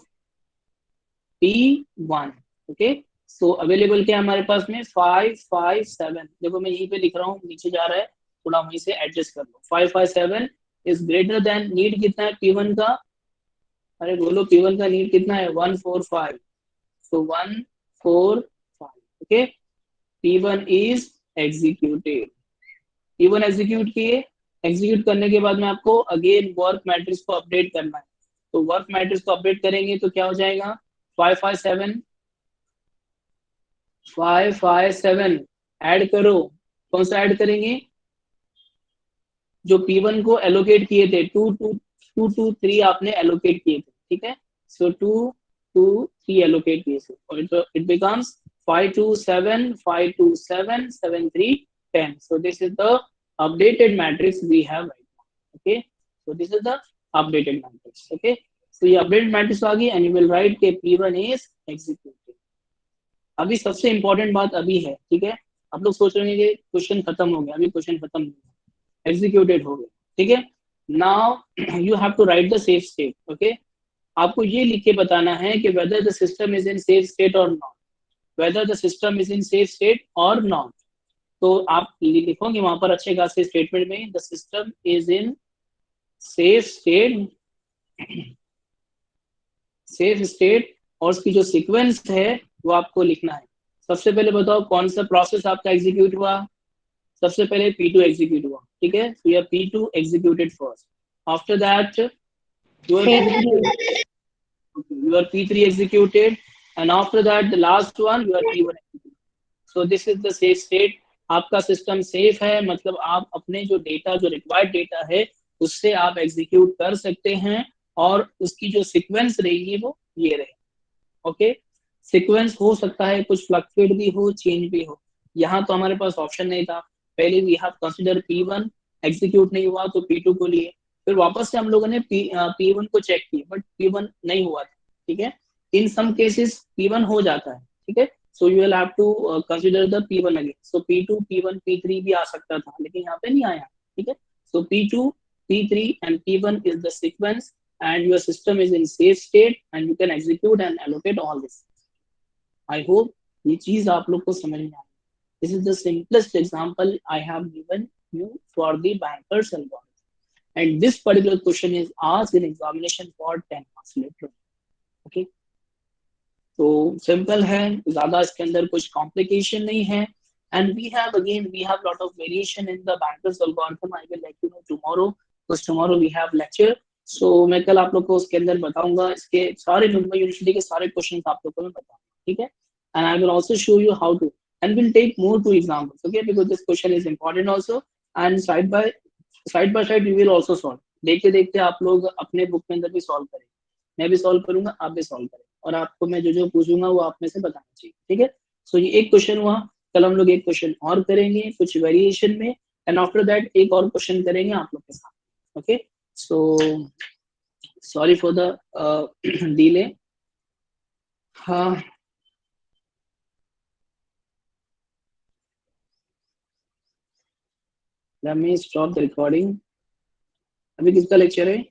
P1. Okay, so available क्या हमारे पास में 557. देखो मैं यहीं पे लिख रहा हूँ, नीचे जा रहा है, थोड़ा वहीं से एडजस्ट कर लो. 557 इज ग्रेटर देन नीड कितना है P1 का? अरे बोलो P1 का नीड कितना है? 145. सो 145. Okay, P1 is executed. P1 execute किए. एग्जीक्यूट करने के बाद में आपको अगेन वर्क मैट्रिक्स को अपडेट करना है. तो वर्क मैट्रिक्स को अपडेट करेंगे तो क्या हो जाएगा? 557 ऐड करो. कौन सा ऐड करेंगे? जो P1 को एलोकेट किए थे, 223 आपने एलोकेट किए थे. ठीक है, सो 223 एलोकेट किए थे और it becomes 527 527 73 10. So this is the updated matrix we have right now. Okay, so this is the updated matrix. Okay, so ये updated matrix आ गई and you will write के P1 is executed. अभी सबसे important बात अभी है. ठीक है, आप लोग सोच रहे हैं कि क्वेश्चन खत्म हो गया, अभी क्वेश्चन खत्म नहीं हुआ, एग्जीक्यूटेड हो गया. ठीक है, now you have to write the safe state. Okay, आपको ये लिख के बताना है कि whether the system is in safe state or not, whether the system is in safe state or not. तो आप लिखोगे वहां पर अच्छे खासे स्टेटमेंट में the system is in safe state, safe state, और उसकी जो सीक्वेंस है वो आपको लिखना है. सबसे पहले बताओ कौन सा प्रोसेस आपका एग्जीक्यूट हुआ. सबसे पहले P2 एग्जीक्यूट हुआ. ठीक है, so your P2 executed first. After that your P3 executed, and after that the last one your P1 executed. So this is the safe state. आपका सिस्टम सेफ है, मतलब आप अपने जो डेटा, जो रिक्वायर्ड डेटा है उससे आप एग्जीक्यूट कर सकते हैं, और उसकी जो सीक्वेंस रहेगी वो ये रहेगी. ओके, सीक्वेंस हो सकता है कुछ फ्लक्चुएट भी हो, चेंज भी हो. यहाँ तो हमारे पास ऑप्शन नहीं था. पहले we have consider P1, execute नहीं हुआ तो P2 को लिए, फिर वापस से हम लोगों ने P1 को चेक किया बट P1 नहीं हुआ था. ठीक है, इन सम केसेस P1 हो जाता है. ठीक है, so you will have to consider the P1 again. So P2, P1, P3 भी आ सकता था, लेकिन यहाँ पे नहीं आया. ठीक है, सो P2, P3 and P1 is the sequence, and your system is in safe state and you can execute and allocate all this. I hope ये चीज आप लोग को समझ में आई. This is the simplest example I have given you for the banker's algorithm, and this particular question is asked in examination for 10 marks later. Okay, तो simple है, ज्यादा इसके अंदर कुछ कॉम्प्लिकेशन नहीं है. And we have lot of variation in the banker's algorithm. I will let you know tomorrow, because tomorrow we have lecture. So मैं कल आप लोग को उसके अंदर बताऊंगा, इसके सारे मुंबई यूनिवर्सिटी के सारे क्वेश्चन आप लोग को मैं बताऊंगा. ठीक है, and I will also show you how to, and we'll take more to examples. Okay, because this question is important also, and side by side we will also solve. देखते देखते आप लोग अपने बुक के अंदर भी सॉल्व करें, मैं भी सॉल्व करूंगा, आप भी सॉल्व करें, और आपको मैं जो जो पूछूंगा वो आप में से बताना चाहिए. ठीक है, सो ये एक क्वेश्चन हुआ. कल हम लोग एक क्वेश्चन और करेंगे कुछ वेरिएशन में, एंड आफ्टर दैट एक और क्वेश्चन करेंगे आप लोग के साथ. Okay, so sorry for the delay. हाँ, let me stop the recording. अभी किसका लेक्चर है?